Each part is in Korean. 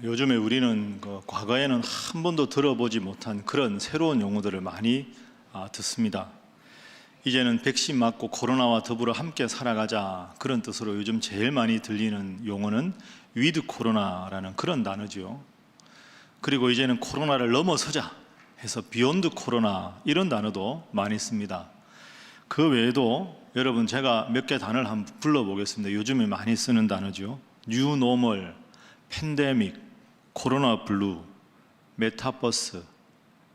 요즘에 우리는 과거에는 한 번도 들어보지 못한 그런 새로운 용어들을 많이 듣습니다. 이제는 백신 맞고 코로나와 더불어 함께 살아가자, 그런 뜻으로 요즘 제일 많이 들리는 용어는 위드 코로나라는 그런 단어죠. 그리고 이제는 코로나를 넘어서자 해서 비욘드 코로나, 이런 단어도 많이 씁니다. 그 외에도 여러분, 제가 몇 개 단어를 한번 불러보겠습니다. 요즘에 많이 쓰는 단어죠. 뉴 노멀, 팬데믹, 코로나 블루, 메타버스,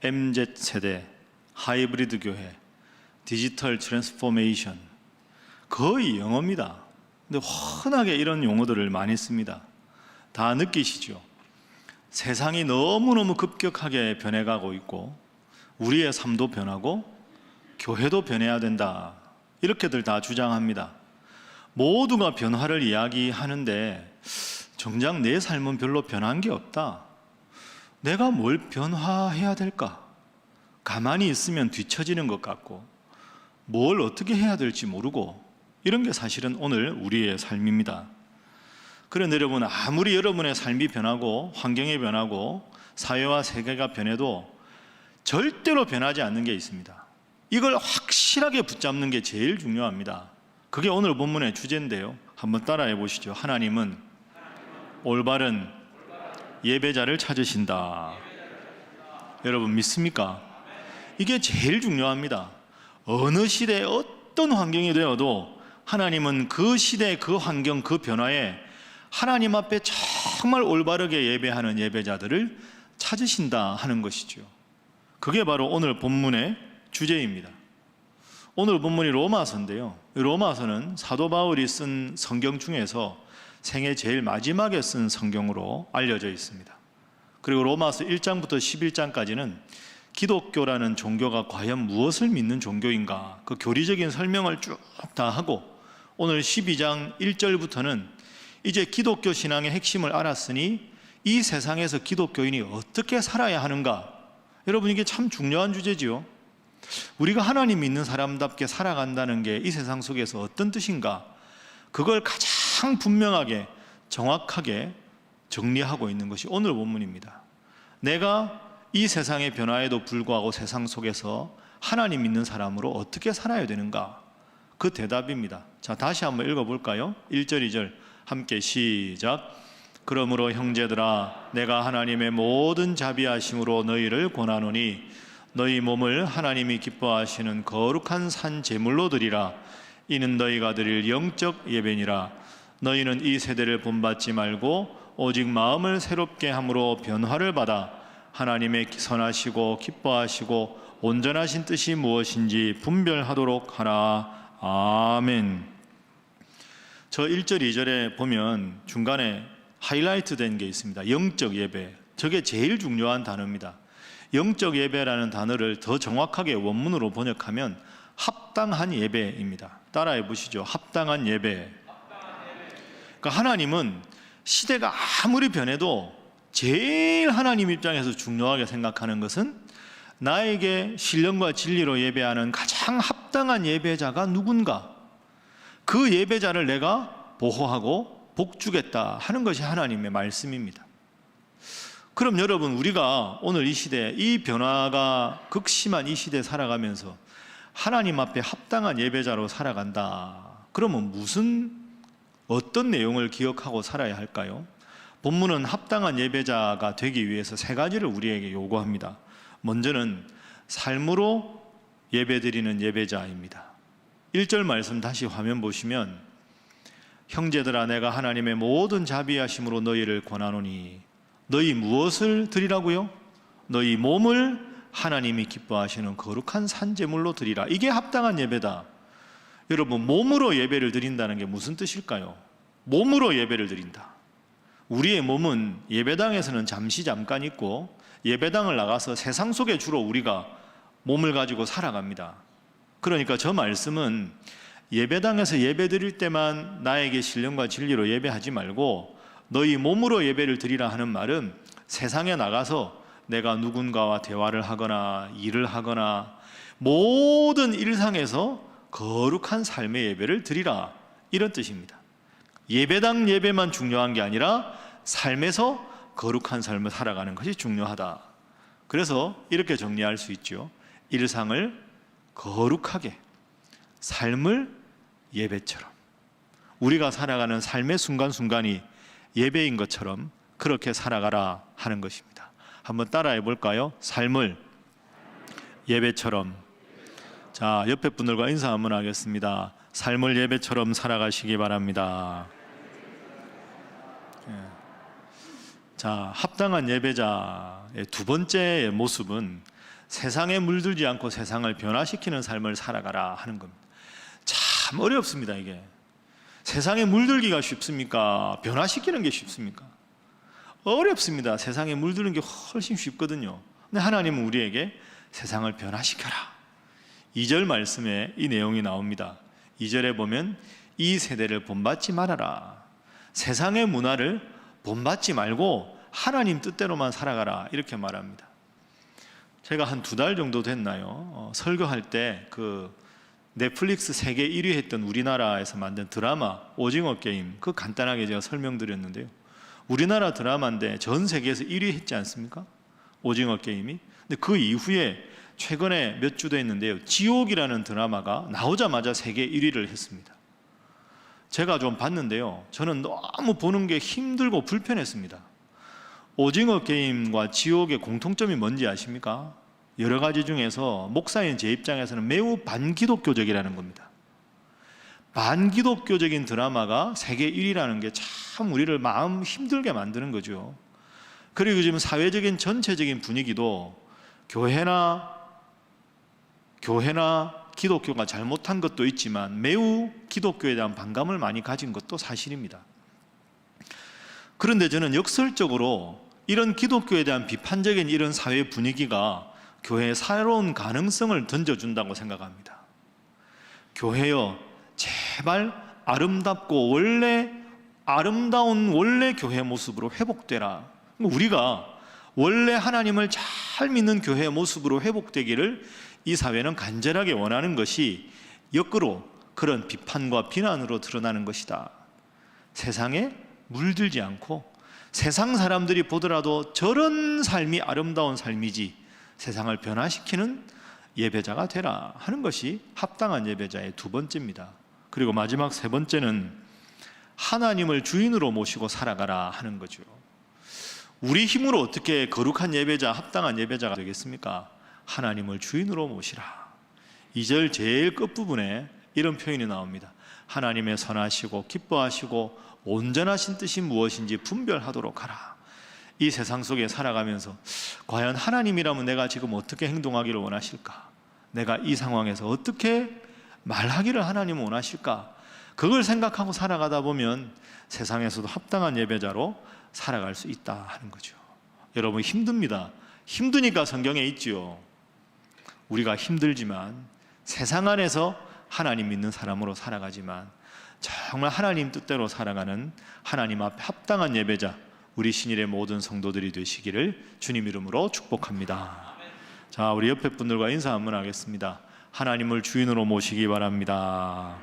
MZ세대, 하이브리드 교회, 디지털 트랜스포메이션, 거의 영어입니다. 근데 흔하게 이런 용어들을 많이 씁니다. 다 느끼시죠? 세상이 너무너무 급격하게 변해가고 있고, 우리의 삶도 변하고 교회도 변해야 된다, 이렇게들 다 주장합니다. 모두가 변화를 이야기하는데 정작 내 삶은 별로 변한 게 없다. 내가 뭘 변화해야 될까? 가만히 있으면 뒤처지는 것 같고, 뭘 어떻게 해야 될지 모르고, 이런 게 사실은 오늘 우리의 삶입니다. 그런데 여러분, 아무리 여러분의 삶이 변하고 환경이 변하고 사회와 세계가 변해도 절대로 변하지 않는 게 있습니다. 이걸 확실하게 붙잡는 게 제일 중요합니다. 그게 오늘 본문의 주제인데요, 한번 따라해 보시죠. 하나님은 올바른 예배자를 찾으신다. 여러분, 믿습니까? 이게 제일 중요합니다. 어느 시대에 어떤 환경이 되어도 하나님은 그 시대, 그 환경, 그 변화에 하나님 앞에 정말 올바르게 예배하는 예배자들을 찾으신다 하는 것이죠. 그게 바로 오늘 본문의 주제입니다. 오늘 본문이 로마서인데요, 로마서는 사도 바울이 쓴 성경 중에서 생애 제일 마지막에 쓴 성경으로 알려져 있습니다. 그리고 로마서 1장부터 11장까지는 기독교라는 종교가 과연 무엇을 믿는 종교인가, 그 교리적인 설명을 쭉 다 하고, 오늘 12장 1절부터는 이제 기독교 신앙의 핵심을 알았으니 이 세상에서 기독교인이 어떻게 살아야 하는가. 여러분, 이게 참 중요한 주제지요. 우리가 하나님 믿는 사람답게 살아간다는 게 이 세상 속에서 어떤 뜻인가, 그걸 가장 분명하게 정확하게 정리하고 있는 것이 오늘 본문입니다. 내가 이 세상의 변화에도 불구하고 세상 속에서 하나님 믿는 사람으로 어떻게 살아야 되는가, 그 대답입니다. 자, 다시 한번 읽어볼까요? 1절 2절 함께 시작. 그러므로 형제들아, 내가 하나님의 모든 자비하심으로 너희를 권하노니 너희 몸을 하나님이 기뻐하시는 거룩한 산 제물로 드리라. 이는 너희가 드릴 영적 예배니라. 너희는 이 세대를 본받지 말고 오직 마음을 새롭게 함으로 변화를 받아 하나님의 선하시고 기뻐하시고 온전하신 뜻이 무엇인지 분별하도록 하라. 아멘. 저 1절 2절에 보면 중간에 하이라이트 된 게 있습니다. 영적 예배. 저게 제일 중요한 단어입니다. 영적 예배라는 단어를 더 정확하게 원문으로 번역하면 합당한 예배입니다. 따라해 보시죠. 합당한 예배. 그러니까 하나님은 시대가 아무리 변해도 제일 하나님 입장에서 중요하게 생각하는 것은 나에게 신령과 진리로 예배하는 가장 합당한 예배자가 누군가, 그 예배자를 내가 보호하고 복주겠다 하는 것이 하나님의 말씀입니다. 그럼 여러분, 우리가 오늘 이 시대, 이 변화가 극심한 이 시대에 살아가면서 하나님 앞에 합당한 예배자로 살아간다, 그러면 어떤 내용을 기억하고 살아야 할까요? 본문은 합당한 예배자가 되기 위해서 세 가지를 우리에게 요구합니다. 먼저는 삶으로 예배드리는 예배자입니다. 1절 말씀 다시 화면 보시면, 형제들아, 내가 하나님의 모든 자비하심으로 너희를 권하노니, 너희 무엇을 드리라고요? 너희 몸을 하나님이 기뻐하시는 거룩한 산제물로 드리라. 이게 합당한 예배다. 여러분, 몸으로 예배를 드린다는 게 무슨 뜻일까요? 몸으로 예배를 드린다. 우리의 몸은 예배당에서는 잠깐 있고, 예배당을 나가서 세상 속에 주로 우리가 몸을 가지고 살아갑니다. 그러니까 저 말씀은 예배당에서 예배 드릴 때만 나에게 신령과 진리로 예배하지 말고 너희 몸으로 예배를 드리라 하는 말은 세상에 나가서 내가 누군가와 대화를 하거나 일을 하거나 모든 일상에서 거룩한 삶의 예배를 드리라, 이런 뜻입니다. 예배당 예배만 중요한 게 아니라 삶에서 거룩한 삶을 살아가는 것이 중요하다. 그래서 이렇게 정리할 수 있죠. 일상을 거룩하게, 삶을 예배처럼, 우리가 살아가는 삶의 순간순간이 예배인 것처럼 그렇게 살아가라 하는 것입니다. 한번 따라해 볼까요? 삶을 예배처럼. 자, 옆에 분들과 인사 한번 하겠습니다. 삶을 예배처럼 살아가시기 바랍니다. 자, 합당한 예배자의 두 번째 모습은 세상에 물들지 않고 세상을 변화시키는 삶을 살아가라 하는 겁니다. 참 어렵습니다. 이게 세상에 물들기가 쉽습니까? 변화시키는 게 쉽습니까? 어렵습니다. 세상에 물드는 게 훨씬 쉽거든요. 근데 하나님은 우리에게 세상을 변화시켜라. 2절 말씀에 이 내용이 나옵니다. 2절에 보면 이 세대를 본받지 말아라. 세상의 문화를 본받지 말고 하나님 뜻대로만 살아가라. 이렇게 말합니다. 제가 한 2달 정도 됐나요? 설교할 때 그 넷플릭스 세계 1위 했던 우리나라에서 만든 드라마 오징어 게임, 그 간단하게 제가 설명드렸는데요. 우리나라 드라마인데 전 세계에서 1위 했지 않습니까? 오징어 게임이. 근데 그 이후에 최근에 몇 주 됐는데요, 지옥이라는 드라마가 나오자마자 세계 1위를 했습니다. 제가 좀 봤는데요, 저는 너무 보는 게 힘들고 불편했습니다. 오징어 게임과 지옥의 공통점이 뭔지 아십니까? 여러 가지 중에서 목사인 제 입장에서는 매우 반기독교적이라는 겁니다. 반기독교적인 드라마가 세계 1위라는 게 참 우리를 마음 힘들게 만드는 거죠. 그리고 지금 사회적인 전체적인 분위기도 교회나 기독교가 잘못한 것도 있지만 매우 기독교에 대한 반감을 많이 가진 것도 사실입니다. 그런데 저는 역설적으로 이런 기독교에 대한 비판적인 이런 사회 분위기가 교회에 새로운 가능성을 던져준다고 생각합니다. 교회여, 제발 아름답고 아름다운 원래 교회 모습으로 회복되라. 우리가 원래 하나님을 잘 믿는 교회의 모습으로 회복되기를 이 사회는 간절하게 원하는 것이 역으로 그런 비판과 비난으로 드러나는 것이다. 세상에 물들지 않고 세상 사람들이 보더라도 저런 삶이 아름다운 삶이지, 세상을 변화시키는 예배자가 되라 하는 것이 합당한 예배자의 두 번째입니다. 그리고 마지막 세 번째는 하나님을 주인으로 모시고 살아가라 하는 거죠. 우리 힘으로 어떻게 거룩한 예배자, 합당한 예배자가 되겠습니까? 하나님을 주인으로 모시라. 2절 제일 끝부분에 이런 표현이 나옵니다. 하나님의 선하시고 기뻐하시고 온전하신 뜻이 무엇인지 분별하도록 하라. 이 세상 속에 살아가면서 과연 하나님이라면 내가 지금 어떻게 행동하기를 원하실까? 내가 이 상황에서 어떻게 말하기를 하나님은 원하실까? 그걸 생각하고 살아가다 보면 세상에서도 합당한 예배자로 살아갈 수 있다 하는 거죠. 여러분, 힘듭니다. 힘드니까 성경에 있지요. 우리가 힘들지만 세상 안에서 하나님 믿는 사람으로 살아가지만 정말 하나님 뜻대로 살아가는 하나님 앞에 합당한 예배자, 우리 신일의 모든 성도들이 되시기를 주님 이름으로 축복합니다. 자, 우리 옆에 분들과 인사 한번 하겠습니다. 하나님을 주인으로 모시기 바랍니다.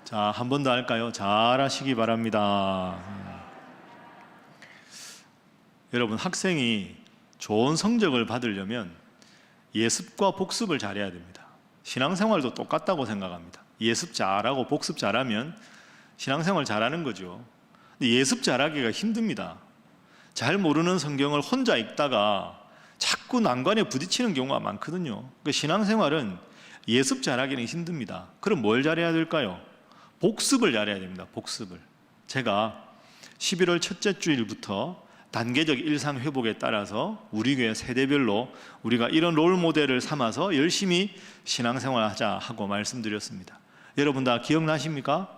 자, 한 번 더 할까요? 잘하시기 바랍니다. 여러분, 학생이 좋은 성적을 받으려면 예습과 복습을 잘해야 됩니다. 신앙생활도 똑같다고 생각합니다. 예습 잘하고 복습 잘하면 신앙생활 잘하는 거죠. 근데 예습 잘하기가 힘듭니다. 잘 모르는 성경을 혼자 읽다가 자꾸 난관에 부딪히는 경우가 많거든요. 그러니까 신앙생활은 예습 잘하기는 힘듭니다. 그럼 뭘 잘해야 될까요? 복습을 잘해야 됩니다. 복습을. 제가 11월 첫째 주일부터 단계적 일상 회복에 따라서 우리 교회 세대별로 우리가 이런 롤 모델을 삼아서 열심히 신앙생활 하자 하고 말씀드렸습니다. 여러분 다 기억나십니까?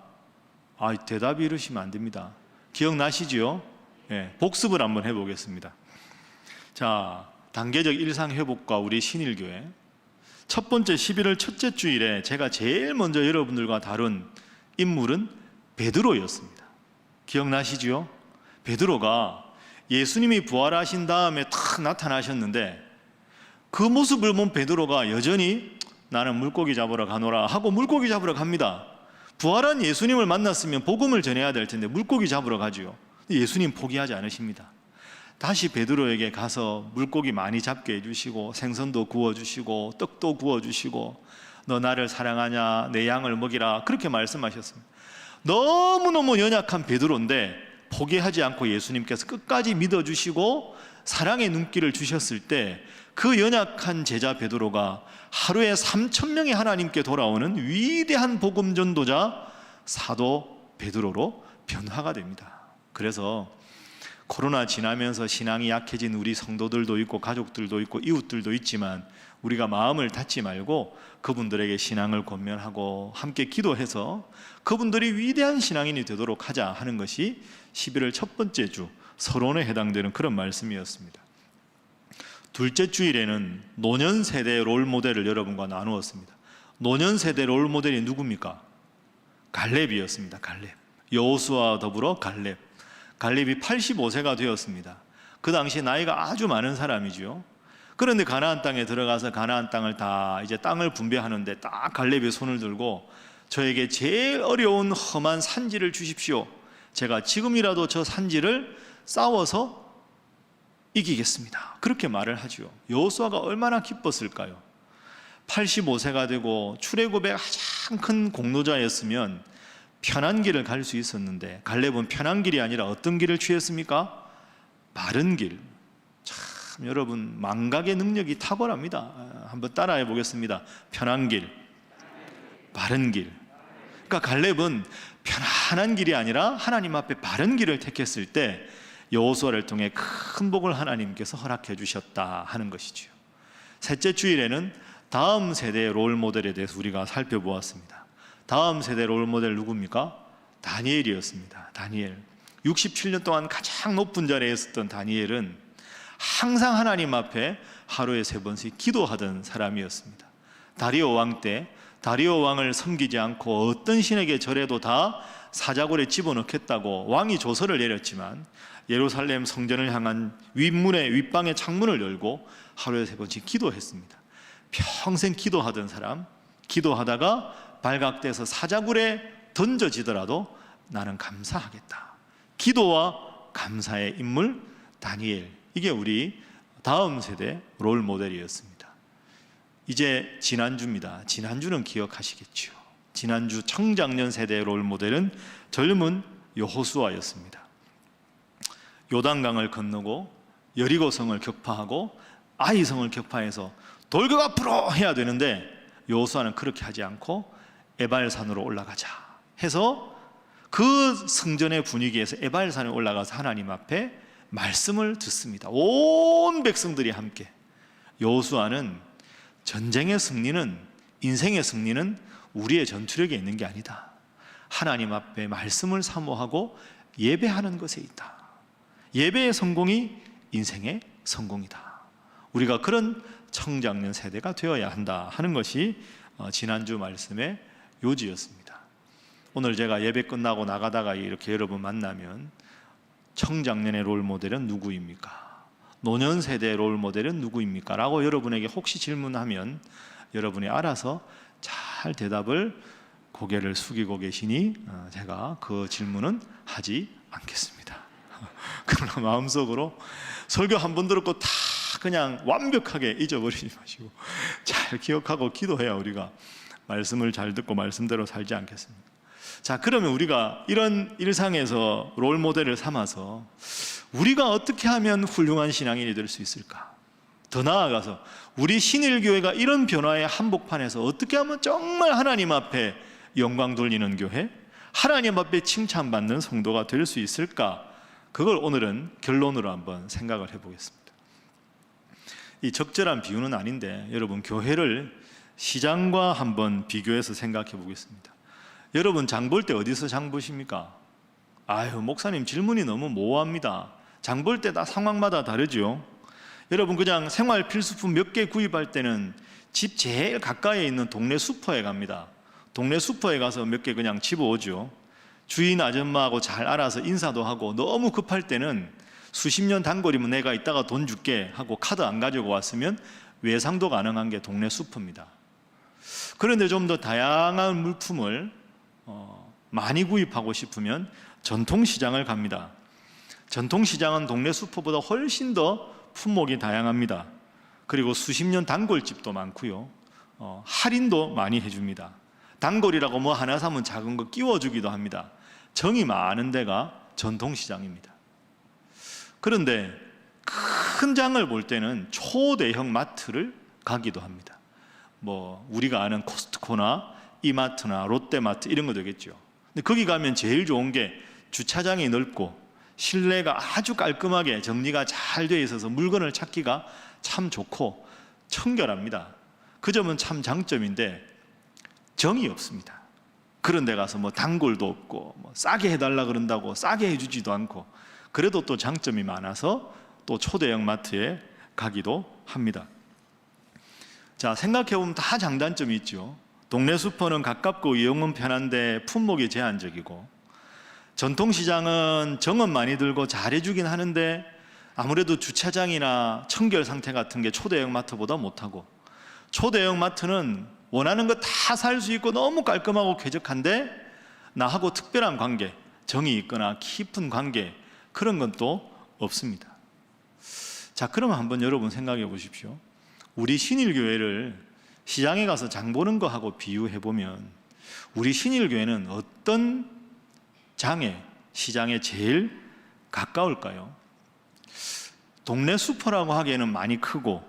대답이 이러시면 안 됩니다. 기억나시지요? 네, 복습을 한번 해보겠습니다. 자, 단계적 일상 회복과 우리 신일교회 첫 번째 11월 첫째 주일에 제가 제일 먼저 여러분들과 다룬 인물은 베드로였습니다. 기억나시지요? 베드로가 예수님이 부활하신 다음에 탁 나타나셨는데 그 모습을 본 베드로가 여전히 나는 물고기 잡으러 가노라 하고 물고기 잡으러 갑니다. 부활한 예수님을 만났으면 복음을 전해야 될 텐데 물고기 잡으러 가지요. 예수님 포기하지 않으십니다. 다시 베드로에게 가서 물고기 많이 잡게 해주시고 생선도 구워주시고 떡도 구워주시고 너 나를 사랑하냐 내 양을 먹이라 그렇게 말씀하셨습니다. 너무너무 연약한 베드로인데 포기하지 않고 예수님께서 끝까지 믿어주시고 사랑의 눈길을 주셨을 때 그 연약한 제자 베드로가 하루에 3,000명이 하나님께 돌아오는 위대한 복음 전도자 사도 베드로로 변화가 됩니다. 그래서 코로나 지나면서 신앙이 약해진 우리 성도들도 있고 가족들도 있고 이웃들도 있지만 우리가 마음을 닫지 말고 그분들에게 신앙을 권면하고 함께 기도해서 그분들이 위대한 신앙인이 되도록 하자 하는 것이 11월 첫 번째 주 서론에 해당되는 그런 말씀이었습니다. 둘째 주일에는 노년 세대의 롤 모델을 여러분과 나누었습니다. 노년 세대 롤 모델이 누굽니까? 갈렙이었습니다. 갈렙. 여호수아와 더불어 갈렙. 갈렙이 85세가 되었습니다. 그 당시 나이가 아주 많은 사람이죠. 그런데 가나안 땅에 들어가서 가나안 땅을 다 이제 땅을 분배하는데 딱 갈렙이 손을 들고 저에게 제일 어려운 험한 산지를 주십시오. 제가 지금이라도 저 산지를 싸워서 이기겠습니다. 그렇게 말을 하죠. 여호수아가 얼마나 기뻤을까요? 85세가 되고 출애굽의 가장 큰 공로자였으면 편한 길을 갈 수 있었는데 갈렙은 편한 길이 아니라 어떤 길을 취했습니까? 바른 길. 참 여러분 망각의 능력이 탁월합니다. 한번 따라해 보겠습니다. 편한 길, 바른 길. 그러니까 갈렙은 편안한 길이 아니라 하나님 앞에 바른 길을 택했을 때 여호수아를 통해 큰 복을 하나님께서 허락해 주셨다 하는 것이죠. 셋째 주일에는 다음 세대의 롤 모델에 대해서 우리가 살펴보았습니다. 다음 세대 롤 모델 누굽니까? 다니엘이었습니다. 다니엘. 67년 동안 가장 높은 자리에 있었던 다니엘은 항상 하나님 앞에 하루에 3번씩 기도하던 사람이었습니다. 다리오 왕 때 다리오 왕을 섬기지 않고 어떤 신에게 절해도 다 사자굴에 집어넣겠다고 왕이 조서를 내렸지만 예루살렘 성전을 향한 윗문의 윗방의 창문을 열고 하루에 3번씩 기도했습니다. 평생 기도하던 사람, 기도하다가 발각돼서 사자굴에 던져지더라도 나는 감사하겠다. 기도와 감사의 인물 다니엘, 이게 우리 다음 세대 롤 모델이었습니다. 이제 지난주입니다. 지난주는 기억하시겠죠. 지난주 청장년 세대의 롤 모델은 젊은 여호수아였습니다. 요단강을 건너고 여리고성을 격파하고 아이성을 격파해서 돌격 앞으로 해야 되는데 여호수아는 그렇게 하지 않고 에발산으로 올라가자 해서 그 성전의 분위기에서 에발산에 올라가서 하나님 앞에 말씀을 듣습니다. 온 백성들이 함께. 여호수아는 전쟁의 승리는, 인생의 승리는 우리의 전투력에 있는 게 아니다. 하나님 앞에 말씀을 사모하고 예배하는 것에 있다. 예배의 성공이 인생의 성공이다. 우리가 그런 청장년 세대가 되어야 한다 하는 것이 지난주 말씀의 요지였습니다. 오늘 제가 예배 끝나고 나가다가 이렇게 여러분 만나면 청장년의 롤 모델은 누구입니까? 노년 세대의 롤 모델은 누구입니까? 라고 여러분에게 혹시 질문하면 여러분이 알아서 잘 대답을 고개를 숙이고 계시니 제가 그 질문은 하지 않겠습니다. 그러나 마음속으로 설교 한 번 들었고 다 그냥 완벽하게 잊어버리지 마시고 잘 기억하고 기도해야 우리가 말씀을 잘 듣고 말씀대로 살지 않겠습니까? 자, 그러면 우리가 이런 일상에서 롤 모델을 삼아서 우리가 어떻게 하면 훌륭한 신앙인이 될 수 있을까? 더 나아가서 우리 신일교회가 이런 변화의 한복판에서 어떻게 하면 정말 하나님 앞에 영광 돌리는 교회, 하나님 앞에 칭찬받는 성도가 될 수 있을까? 그걸 오늘은 결론으로 한번 생각을 해보겠습니다. 이 적절한 비유는 아닌데 여러분 교회를 시장과 한번 비교해서 생각해 보겠습니다. 여러분 장 볼 때 어디서 장 보십니까? 아유, 목사님 질문이 너무 모호합니다. 장 볼 때 다 상황마다 다르죠. 여러분 그냥 생활 필수품 몇 개 구입할 때는 집 제일 가까이에 있는 동네 슈퍼에 갑니다. 동네 슈퍼에 가서 몇 개 그냥 집어오죠. 주인 아줌마하고 잘 알아서 인사도 하고 너무 급할 때는 수십 년 단골이면 내가 이따가 돈 줄게 하고 카드 안 가지고 왔으면 외상도 가능한 게 동네 슈퍼입니다. 그런데 좀 더 다양한 물품을 많이 구입하고 싶으면 전통시장을 갑니다. 전통시장은 동네 슈퍼보다 훨씬 더 품목이 다양합니다. 그리고 수십 년 단골집도 많고요. 할인도 많이 해줍니다. 단골이라고 뭐 하나 사면 작은 거 끼워주기도 합니다. 정이 많은 데가 전통시장입니다. 그런데 큰 장을 볼 때는 초대형 마트를 가기도 합니다. 뭐 우리가 아는 코스트코나 이마트나 롯데마트 이런 거 되겠죠. 근데 거기 가면 제일 좋은 게 주차장이 넓고 실내가 아주 깔끔하게 정리가 잘 되어 있어서 물건을 찾기가 참 좋고 청결합니다. 그 점은 참 장점인데 정이 없습니다. 그런 데 가서 뭐 단골도 없고 뭐 싸게 해달라 그런다고 싸게 해주지도 않고, 그래도 또 장점이 많아서 또 초대형 마트에 가기도 합니다. 자, 생각해보면 다 장단점이 있죠. 동네 슈퍼는 가깝고 이용은 편한데 품목이 제한적이고, 전통시장은 정은 많이 들고 잘해주긴 하는데 아무래도 주차장이나 청결 상태 같은 게 초대형 마트보다 못하고, 초대형 마트는 원하는 거 다 살 수 있고 너무 깔끔하고 쾌적한데 나하고 특별한 관계, 정이 있거나 깊은 관계, 그런 건 또 없습니다. 자, 그러면 한번 여러분 생각해 보십시오. 우리 신일교회를 시장에 가서 장 보는 거하고 비유해 보면 우리 신일교회는 어떤 장에, 시장에 제일 가까울까요? 동네 슈퍼라고 하기에는 많이 크고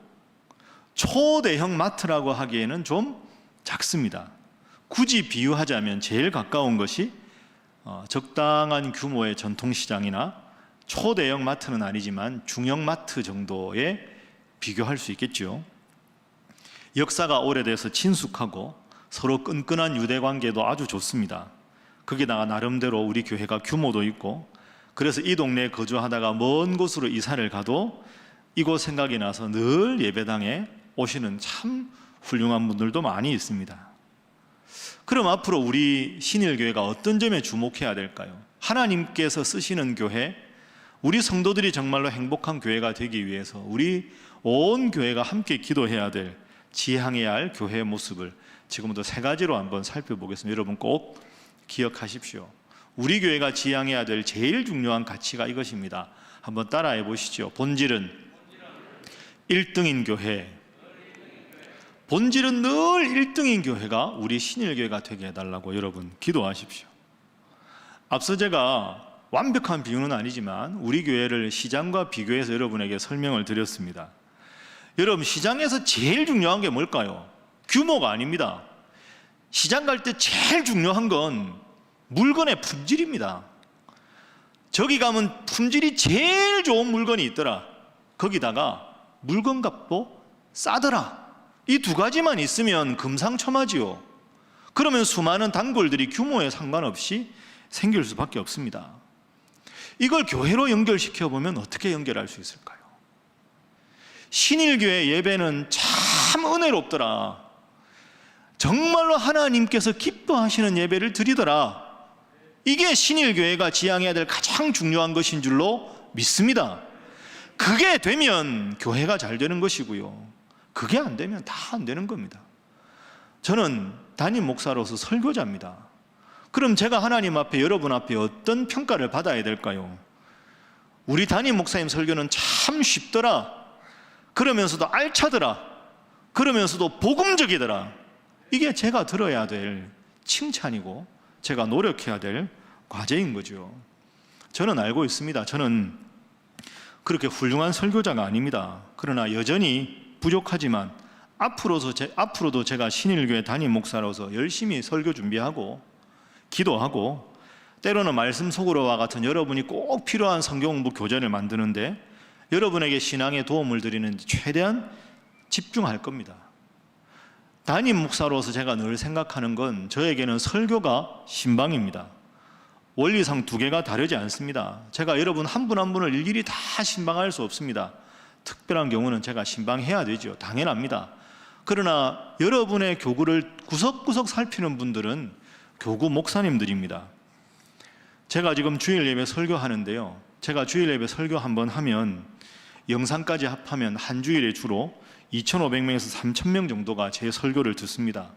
초대형 마트라고 하기에는 좀 작습니다. 굳이 비유하자면 제일 가까운 것이 적당한 규모의 전통시장이나 초대형 마트는 아니지만 중형 마트 정도에 비교할 수 있겠죠. 역사가 오래돼서 친숙하고 서로 끈끈한 유대관계도 아주 좋습니다. 거기다가 나름대로 우리 교회가 규모도 있고, 그래서 이 동네에 거주하다가 먼 곳으로 이사를 가도 이곳 생각이 나서 늘 예배당에 오시는 참 훌륭한 분들도 많이 있습니다. 그럼 앞으로 우리 신일교회가 어떤 점에 주목해야 될까요? 하나님께서 쓰시는 교회, 우리 성도들이 정말로 행복한 교회가 되기 위해서 우리 온 교회가 함께 기도해야 될, 지향해야 할 교회의 모습을 지금부터 3가지로 한번 살펴보겠습니다. 여러분 꼭 기억하십시오. 우리 교회가 지향해야 될 제일 중요한 가치가 이것입니다. 한번 따라해 보시죠. 본질은 1등인 교회. 본질은 늘 1등인 교회가 우리 신일교회가 되게 해달라고 여러분 기도하십시오. 앞서 제가 완벽한 비유는 아니지만 우리 교회를 시장과 비교해서 여러분에게 설명을 드렸습니다. 여러분, 시장에서 제일 중요한 게 뭘까요? 규모가 아닙니다. 시장 갈 때 제일 중요한 건 물건의 품질입니다. 저기 가면 품질이 제일 좋은 물건이 있더라. 거기다가 물건값도 싸더라. 이 2가지만 있으면 금상첨화지요. 그러면 수많은 단골들이 규모에 상관없이 생길 수밖에 없습니다. 이걸 교회로 연결시켜보면 어떻게 연결할 수 있을까요? 신일교회 예배는 참 은혜롭더라. 정말로 하나님께서 기뻐하시는 예배를 드리더라. 이게 신일교회가 지향해야 될 가장 중요한 것인 줄로 믿습니다. 그게 되면 교회가 잘 되는 것이고요, 그게 안 되면 다 안 되는 겁니다. 저는 담임 목사로서 설교자입니다. 그럼 제가 하나님 앞에, 여러분 앞에 어떤 평가를 받아야 될까요? 우리 담임 목사님 설교는 참 쉽더라, 그러면서도 알차더라, 그러면서도 복음적이더라. 이게 제가 들어야 될 칭찬이고 제가 노력해야 될 과제인 거죠. 저는 알고 있습니다. 저는 그렇게 훌륭한 설교자가 아닙니다. 그러나 여전히 부족하지만 앞으로도 제가 신일교회 담임 목사로서 열심히 설교 준비하고 기도하고, 때로는 말씀 속으로와 같은 여러분이 꼭 필요한 성경 공부 교재를 만드는데 여러분에게 신앙에 도움을 드리는 최대한 집중할 겁니다. 담임 목사로서 제가 늘 생각하는 건 저에게는 설교가 신방입니다. 원리상 2개가 다르지 않습니다. 제가 여러분 한 분 한 분을 일일이 다 신방할 수 없습니다. 특별한 경우는 제가 신방해야 되죠. 당연합니다. 그러나 여러분의 교구를 구석구석 살피는 분들은 교구 목사님들입니다. 제가 지금 주일 예배 설교하는데요, 제가 주일 예배 설교 한번 하면 영상까지 합하면 한 주일에 주로 2,500명에서 3,000명 정도가 제 설교를 듣습니다.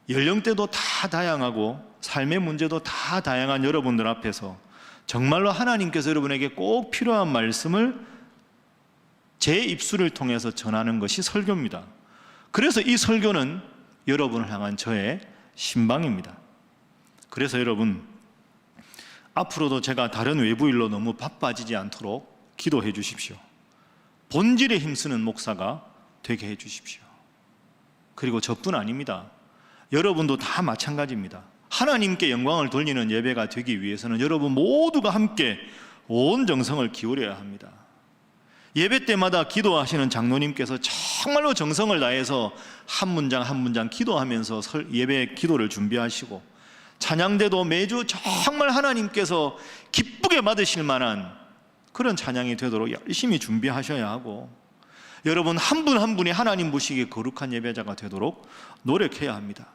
연령대도 다 다양하고 삶의 문제도 다 다양한 여러분들 앞에서 정말로 하나님께서 여러분에게 꼭 필요한 말씀을 제 입술을 통해서 전하는 것이 설교입니다. 그래서 이 설교는 여러분을 향한 저의 신방입니다. 그래서 여러분, 앞으로도 제가 다른 외부 일로 너무 바빠지지 않도록 기도해 주십시오. 본질에 힘쓰는 목사가 되게 해 주십시오. 그리고 저뿐 아닙니다. 여러분도 다 마찬가지입니다. 하나님께 영광을 돌리는 예배가 되기 위해서는 여러분 모두가 함께 온 정성을 기울여야 합니다. 예배 때마다 기도하시는 장로님께서 정말로 정성을 다해서 한 문장 한 문장 기도하면서 예배 기도를 준비하시고, 찬양대도 매주 정말 하나님께서 기쁘게 받으실 만한 그런 찬양이 되도록 열심히 준비하셔야 하고, 여러분 한 분 한 분이 하나님 보시기에 거룩한 예배자가 되도록 노력해야 합니다.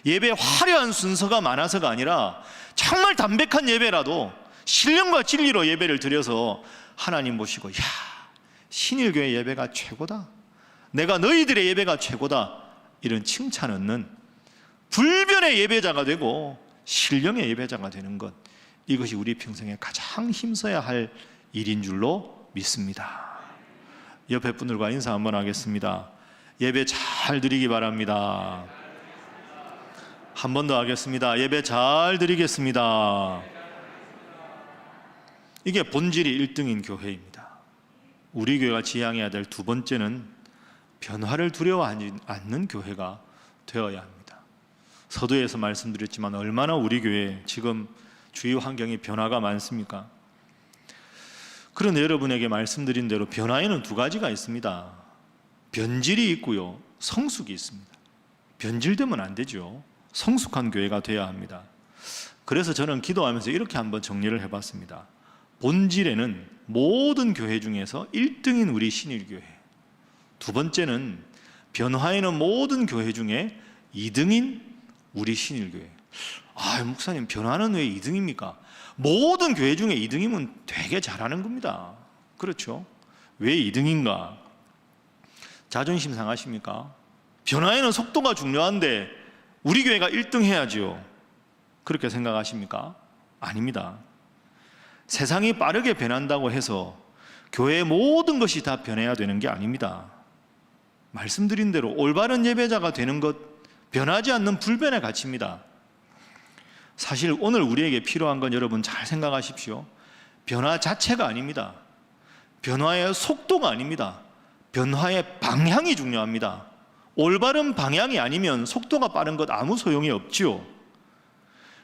예배 화려한 순서가 많아서가 아니라 정말 담백한 예배라도 신령과 진리로 예배를 드려서 하나님 보시고, 야, 신일교회 예배가 최고다, 내가 너희들의 예배가 최고다, 이런 칭찬 얻는 불변의 예배자가 되고 신령의 예배자가 되는 것, 이것이 우리 평생에 가장 힘써야 할 일인 줄로 믿습니다. 옆에 분들과 인사 한번 하겠습니다. 예배 잘 드리기 바랍니다. 한 번 더 하겠습니다. 예배 잘 드리겠습니다. 이게 본질이 1등인 교회입니다. 우리 교회가 지향해야 될 두 번째는 변화를 두려워하지 않는 교회가 되어야 합니다. 서두에서 말씀드렸지만 얼마나 우리 교회 지금 주위 환경이 변화가 많습니까? 그런데 여러분에게 말씀드린 대로 변화에는 두 가지가 있습니다. 변질이 있고요, 성숙이 있습니다. 변질되면 안 되죠. 성숙한 교회가 되어야 합니다. 그래서 저는 기도하면서 이렇게 한번 정리를 해봤습니다. 본질에는 모든 교회 중에서 1등인 우리 신일교회, 두 번째는 변화에는 모든 교회 중에 2등인 우리 신일교회. 아, 목사님 변화는 왜 2등입니까? 모든 교회 중에 2등이면 되게 잘하는 겁니다. 그렇죠? 왜 2등인가? 자존심 상하십니까? 변화에는 속도가 중요한데 우리 교회가 1등 해야지요, 그렇게 생각하십니까? 아닙니다. 세상이 빠르게 변한다고 해서 교회의 모든 것이 다 변해야 되는 게 아닙니다. 말씀드린 대로 올바른 예배자가 되는 것, 변하지 않는 불변의 가치입니다. 사실 오늘 우리에게 필요한 건 여러분 잘 생각하십시오. 변화 자체가 아닙니다. 변화의 속도가 아닙니다. 변화의 방향이 중요합니다. 올바른 방향이 아니면 속도가 빠른 것 아무 소용이 없지요.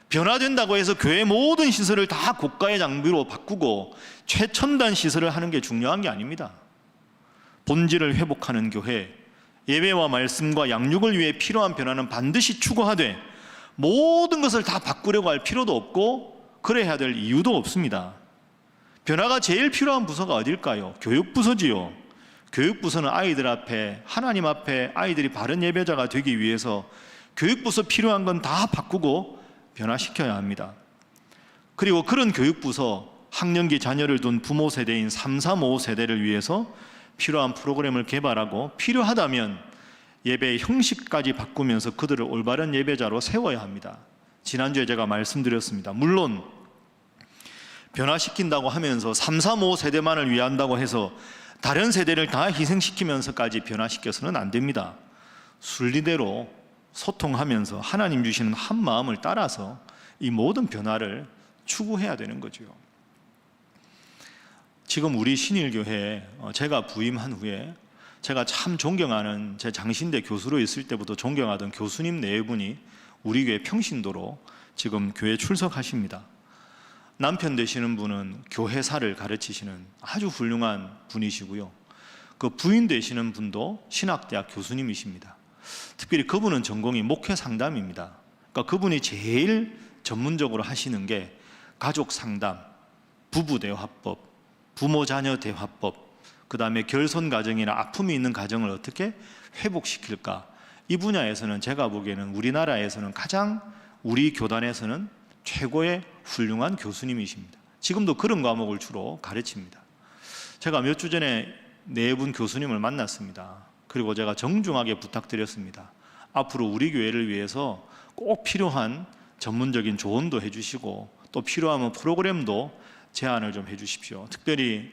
변화된다고 해서 교회 모든 시설을 다 고가의 장비로 바꾸고 최첨단 시설을 하는 게 중요한 게 아닙니다. 본질을 회복하는 교회, 예배와 말씀과 양육을 위해 필요한 변화는 반드시 추구하되 모든 것을 다 바꾸려고 할 필요도 없고 그래야 될 이유도 없습니다. 변화가 제일 필요한 부서가 어딜까요? 교육부서지요. 교육부서는 아이들 앞에, 하나님 앞에 아이들이 바른 예배자가 되기 위해서 교육부서 필요한 건 다 바꾸고 변화시켜야 합니다. 그리고 그런 교육부서, 학령기 자녀를 둔 부모 세대인 3, 4, 5 세대를 위해서 필요한 프로그램을 개발하고 필요하다면 예배의 형식까지 바꾸면서 그들을 올바른 예배자로 세워야 합니다. 지난주에 제가 말씀드렸습니다. 물론 변화시킨다고 하면서 3, 4, 5 세대만을 위한다고 해서 다른 세대를 다 희생시키면서까지 변화시켜서는 안 됩니다. 순리대로 소통하면서 하나님 주시는 한 마음을 따라서 이 모든 변화를 추구해야 되는 거죠. 지금 우리 신일교회에 제가 부임한 후에 제가 참 존경하는, 제 장신대 교수로 있을 때부터 존경하던 교수님 네 분이 우리 교회 평신도로 지금 교회 출석하십니다. 남편 되시는 분은 교회사를 가르치시는 아주 훌륭한 분이시고요, 그 부인 되시는 분도 신학대학 교수님이십니다. 특별히 그분은 전공이 목회 상담입니다. 그러니까 그분이 제일 전문적으로 하시는 게 가족 상담, 부부 대화법, 부모 자녀 대화법, 그 다음에 결손 가정이나 아픔이 있는 가정을 어떻게 회복시킬까, 이 분야에서는 제가 보기에는 우리나라에서는 가장, 우리 교단에서는 최고의 훌륭한 교수님이십니다. 지금도 그런 과목을 주로 가르칩니다. 제가 몇 주 전에 네 분 교수님을 만났습니다. 그리고 제가 정중하게 부탁드렸습니다. 앞으로 우리 교회를 위해서 꼭 필요한 전문적인 조언도 해주시고 또 필요하면 프로그램도 제안을 좀 해주십시오. 특별히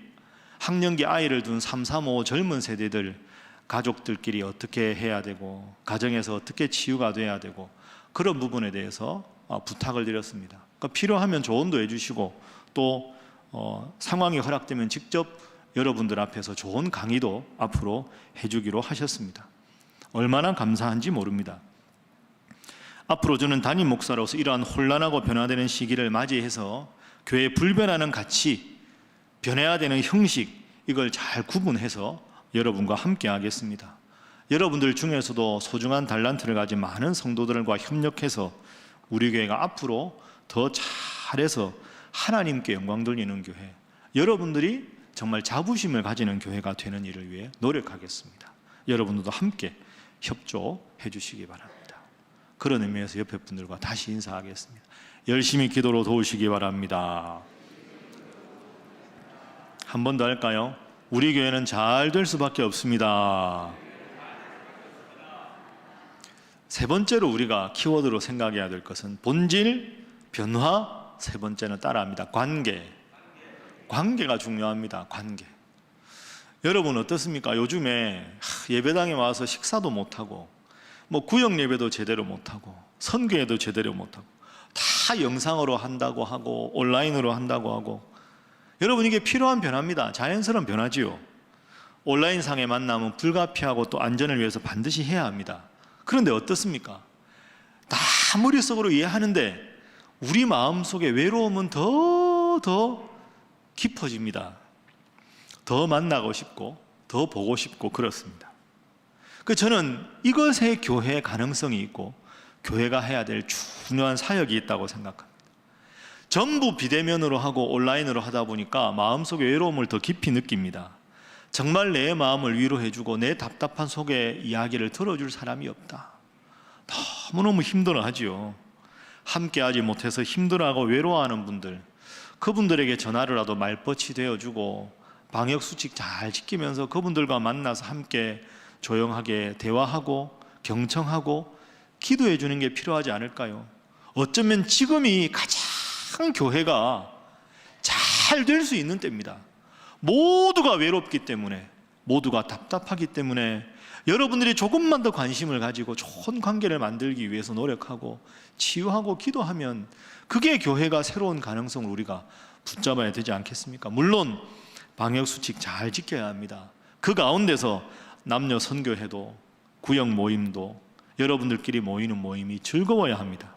학령기 아이를 둔 3, 3, 5 젊은 세대들 가족들끼리 어떻게 해야 되고 가정에서 어떻게 치유가 돼야 되고 그런 부분에 대해서 부탁을 드렸습니다. 그러니까 필요하면 조언도 해주시고 또 상황이 허락되면 직접 여러분들 앞에서 좋은 강의도 앞으로 해주기로 하셨습니다. 얼마나 감사한지 모릅니다. 앞으로 저는 담임 목사로서 이러한 혼란하고 변화되는 시기를 맞이해서 교회에 불변하는 가치, 변해야 되는 형식, 이걸 잘 구분해서 여러분과 함께 하겠습니다. 여러분들 중에서도 소중한 달란트를 가진 많은 성도들과 협력해서 우리 교회가 앞으로 더 잘해서 하나님께 영광 돌리는 교회, 여러분들이 정말 자부심을 가지는 교회가 되는 일을 위해 노력하겠습니다. 여러분들도 함께 협조해 주시기 바랍니다. 그런 의미에서 옆에 분들과 다시 인사하겠습니다. 열심히 기도로 도우시기 바랍니다. 한 번 더 할까요? 우리 교회는 잘 될 수밖에 없습니다. 세 번째로 우리가 키워드로 생각해야 될 것은 본질, 변화, 세 번째는 따라합니다. 관계가 중요합니다. 관계. 여러분 어떻습니까? 요즘에 예배당에 와서 식사도 못하고 구역 예배도 제대로 못하고 선교회도 제대로 못하고 다 영상으로 한다고 하고 온라인으로 한다고 하고, 여러분 이게 필요한 변화입니다. 자연스러운 변화지요. 온라인상의 만남은 불가피하고 또 안전을 위해서 반드시 해야 합니다. 그런데 어떻습니까? 다 머릿속으로 이해하는데 우리 마음속에 외로움은 더 깊어집니다. 더 만나고 싶고 더 보고 싶고 그렇습니다. 저는 이것에 교회의 가능성이 있고 교회가 해야 될 중요한 사역이 있다고 생각합니다. 전부 비대면으로 하고 온라인으로 하다 보니까 마음속의 외로움을 더 깊이 느낍니다. 정말 내 마음을 위로해주고 내 답답한 속의 이야기를 들어줄 사람이 없다. 너무너무 힘들어하지요. 함께하지 못해서 힘들어하고 외로워하는 분들, 그분들에게 전화로라도 말벗이 되어주고 방역수칙 잘 지키면서 그분들과 만나서 함께 조용하게 대화하고 경청하고 기도해 주는 게 필요하지 않을까요? 어쩌면 지금이 가장 교회가 잘 될 수 있는 때입니다. 모두가 외롭기 때문에, 모두가 답답하기 때문에 여러분들이 조금만 더 관심을 가지고 좋은 관계를 만들기 위해서 노력하고 치유하고 기도하면 그게 교회가 새로운 가능성을 우리가 붙잡아야 되지 않겠습니까? 물론 방역수칙 잘 지켜야 합니다. 그 가운데서 남녀 선교회도 구역 모임도 여러분들끼리 모이는 모임이 즐거워야 합니다.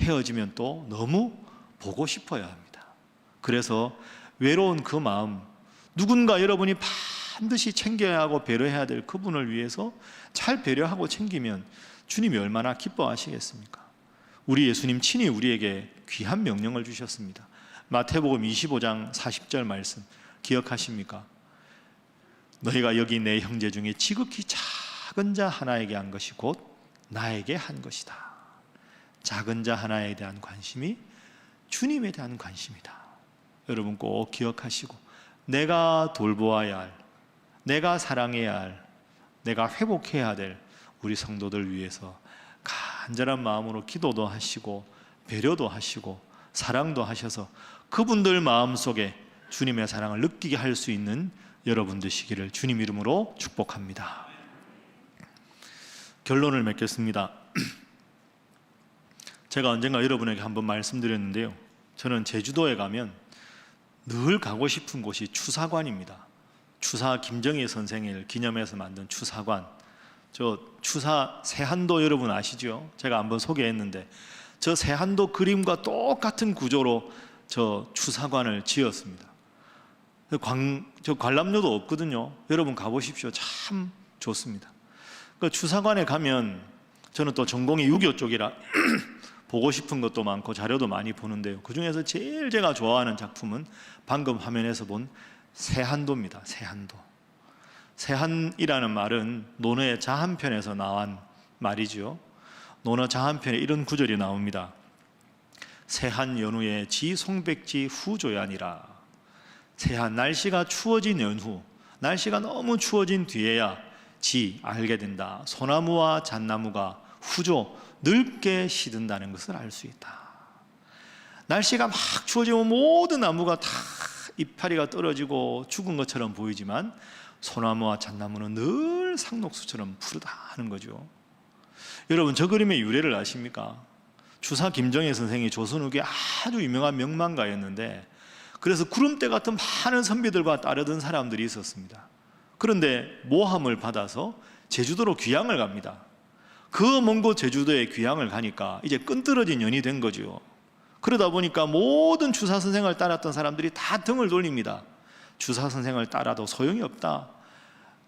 헤어지면 또 너무 보고 싶어야 합니다. 그래서 외로운 그 마음, 누군가 여러분이 반드시 챙겨야 하고 배려해야 될 그분을 위해서 잘 배려하고 챙기면 주님이 얼마나 기뻐하시겠습니까? 우리 예수님 친히 우리에게 귀한 명령을 주셨습니다. 마태복음 25장 40절 말씀 기억하십니까? 너희가 여기 내 형제 중에 지극히 작은 자 하나에게 한 것이 곧 나에게 한 것이다. 작은 자 하나에 대한 관심이 주님에 대한 관심이다. 여러분 꼭 기억하시고, 내가 돌보아야 할, 내가 사랑해야 할, 내가 회복해야 될 우리 성도들 위해서 간절한 마음으로 기도도 하시고 배려도 하시고 사랑도 하셔서 그분들 마음속에 주님의 사랑을 느끼게 할 수 있는 여러분 되시기를 주님 이름으로 축복합니다. 결론을 맺겠습니다. 제가 언젠가 여러분에게 한번 말씀드렸는데요, 저는 제주도에 가면 늘 가고 싶은 곳이 추사관입니다. 추사 김정희 선생을 기념해서 만든 추사관. 저 추사 세한도 여러분 아시죠? 제가 한번 소개했는데 저 세한도 그림과 똑같은 구조로 저 추사관을 지었습니다. 저 관람료도 없거든요. 여러분 가보십시오. 참 좋습니다. 그 추사관에 가면 저는 또 전공이 유교 쪽이라 보고 싶은 것도 많고 자료도 많이 보는데요, 그 중에서 제일 제가 좋아하는 작품은 방금 화면에서 본 세한도입니다. 세한도. 세한이라는 말은 논어의 자한편에서 나온 말이죠. 논어 자한편에 이런 구절이 나옵니다. 세한 연후에 지 송백지 후조야니라. 세한, 날씨가 추워진 연후, 날씨가 너무 추워진 뒤에야 지 알게 된다. 소나무와 잣나무가 후조 늙게 시든다는 것을 알 수 있다. 날씨가 막 추워지면 모든 나무가 다 이파리가 떨어지고 죽은 것처럼 보이지만 소나무와 잣나무는 늘 상록수처럼 푸르다 하는 거죠. 여러분, 저 그림의 유래를 아십니까? 주사 김정혜 선생이 조선 후기에 아주 유명한 명망가였는데, 그래서 구름대 같은 많은 선비들과 따르던 사람들이 있었습니다. 그런데 모함을 받아서 제주도로 귀향을 갑니다. 그 먼 곳 제주도에 귀향을 가니까 이제 끈떨어진 년이 된 거죠. 그러다 보니까 모든 주사 선생을 따랐던 사람들이 다 등을 돌립니다. 주사 선생을 따라도 소용이 없다.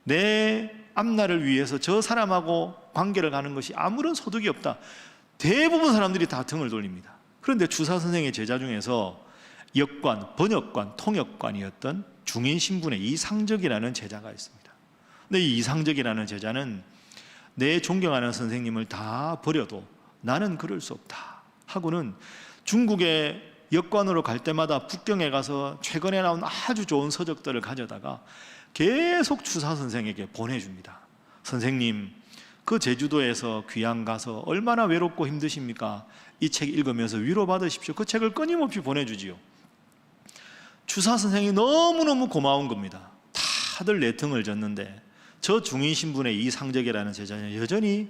내 앞날을 위해서 저 사람하고 관계를 가는 것이 아무런 소득이 없다. 대부분 사람들이 다 등을 돌립니다. 그런데 주사 선생의 제자 중에서 역관, 번역관, 통역관이었던 중인 신분의 이상적이라는 제자가 있습니다. 근데 이 이상적이라는 제자는 내 존경하는 선생님을 다 버려도 나는 그럴 수 없다 하고는 중국의 역관으로 갈 때마다 북경에 가서 최근에 나온 아주 좋은 서적들을 가져다가 계속 주사 선생에게 보내줍니다. 선생님, 그 제주도에서 귀향 가서 얼마나 외롭고 힘드십니까? 이 책 읽으면서 위로받으십시오. 그 책을 끊임없이 보내주지요. 주사 선생이 너무너무 고마운 겁니다. 다들 내 등을 졌는데 저 중인 신분의 이상적이라는 제자는 여전히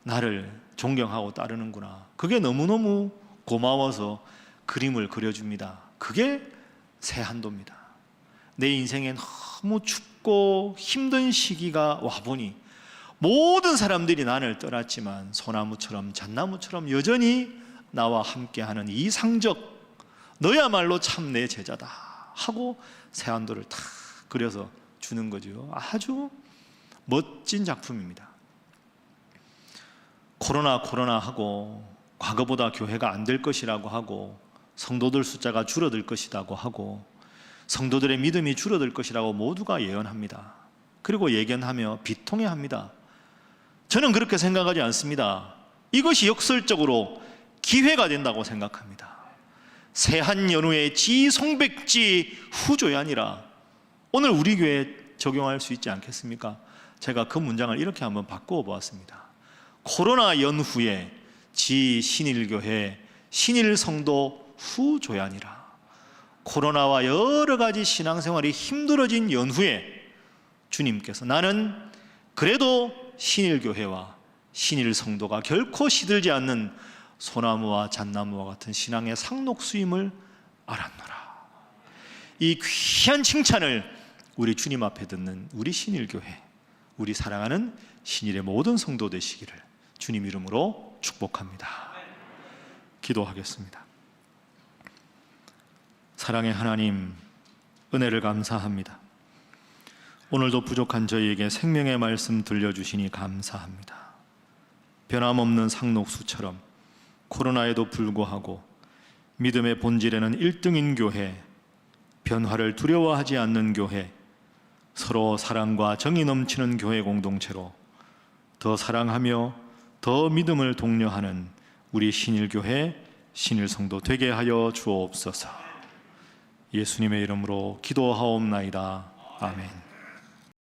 나를 존경하고 따르는구나. 그게 너무너무 고마워서 그림을 그려줍니다. 그게 세한도입니다. 내 인생에 너무 춥고 힘든 시기가 와보니 모든 사람들이 나를 떠났지만 소나무처럼 잣나무처럼 여전히 나와 함께하는 이상적, 너야말로 참 내 제자다 하고 세한도를 탁 그려서 주는 거죠. 아주 멋진 작품입니다. 코로나 하고 과거보다 교회가 안 될 것이라고 하고 성도들 숫자가 줄어들 것이라고 하고 성도들의 믿음이 줄어들 것이라고 모두가 예언합니다. 그리고 예견하며 비통해합니다. 저는 그렇게 생각하지 않습니다. 이것이 역설적으로 기회가 된다고 생각합니다. 세한 연후에 지송백지 후조야니라. 오늘 우리 교회에 적용할 수 있지 않겠습니까? 제가 그 문장을 이렇게 한번 바꾸어 보았습니다. 코로나 연후에 지 신일교회 신일성도 후조야니라. 코로나와 여러 가지 신앙생활이 힘들어진 연후에 주님께서 나는 그래도 신일교회와 신일성도가 결코 시들지 않는 소나무와 잣나무와 같은 신앙의 상록수임을 알았노라. 이 귀한 칭찬을 우리 주님 앞에 듣는 우리 신일교회, 우리 사랑하는 신일의 모든 성도 되시기를 주님 이름으로 축복합니다. 기도하겠습니다. 사랑의 하나님, 은혜를 감사합니다. 오늘도 부족한 저희에게 생명의 말씀 들려주시니 감사합니다. 변함없는 상록수처럼 코로나에도 불구하고 믿음의 본질에는 1등인 교회, 변화를 두려워하지 않는 교회, 서로 사랑과 정이 넘치는 교회 공동체로 더 사랑하며 더 믿음을 독려하는 우리 신일교회, 신일성도 되게 하여 주옵소서. 예수님의 이름으로 기도하옵나이다. 아멘.